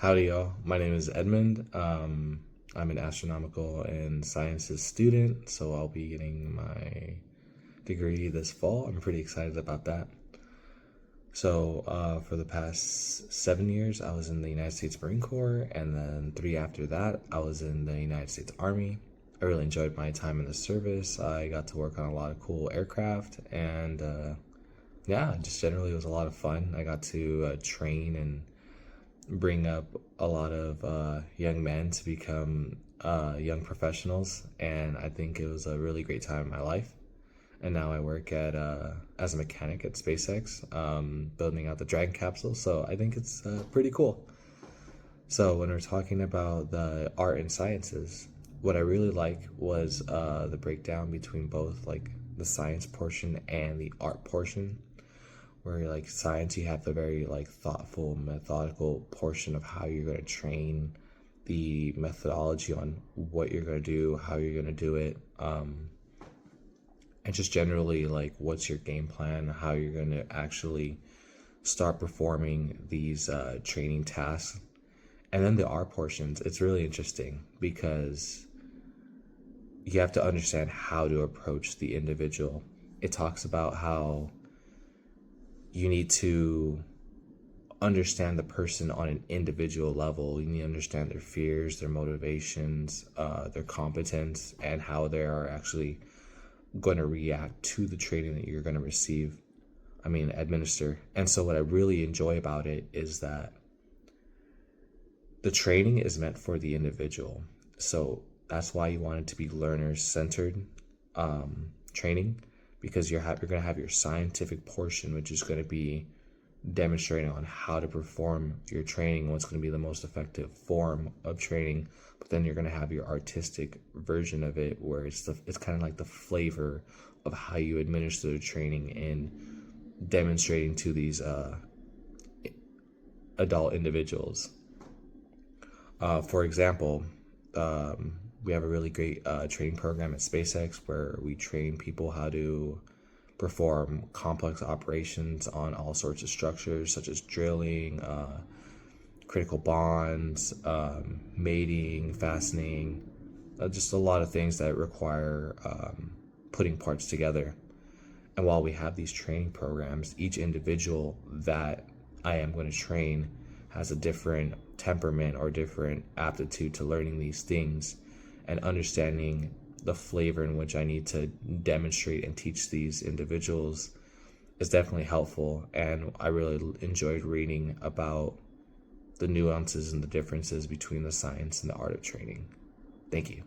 Howdy, y'all. My name is Edmund. I'm an astronomical and sciences student, so I'll be getting my degree this fall. I'm pretty excited about that. For the past 7 years, I was in the United States Marine Corps, and then three after that, I was in the United States Army. I really enjoyed my time in the service. I got to work on a lot of cool aircraft, and yeah, just generally it was a lot of fun. I got to train and bring up a lot of young men to become young professionals, and I think it was a really great time in my life. And now I work at as a mechanic at SpaceX, building out the Dragon capsule. So I think it's pretty cool. So when we're talking about the art and sciences, what I really like was the breakdown between both like the science portion and the art portion, where like science you have the very like thoughtful methodical portion of how you're going to train, the methodology on what you're going to do, how you're going to do it, and just generally like what's your game plan, how you're going to actually start performing these training tasks. And then the art portions, it's really interesting because you have to understand how to approach the individual. It talks about how you need to understand the person on an individual level. You need to understand their fears, their motivations, their competence, and how they are actually going to react to the training that you're going to administer. And so, what I really enjoy about it is that the training is meant for the individual. So, that's why you want it to be learner centered training, because you're going to have your scientific portion, which is going to be demonstrating on how to perform your training and what's going to be the most effective form of training. But then you're going to have your artistic version of it, where it's kind of like the flavor of how you administer the training and demonstrating to these adult individuals. For example, we have a really great training program at SpaceX where we train people how to perform complex operations on all sorts of structures, such as drilling, critical bonds, mating, fastening, just a lot of things that require putting parts together. And while we have these training programs, each individual that I am going to train has a different temperament or different aptitude to learning these things, and understanding the flavor in which I need to demonstrate and teach these individuals is definitely helpful. And I really enjoyed reading about the nuances and the differences between the science and the art of training. Thank you.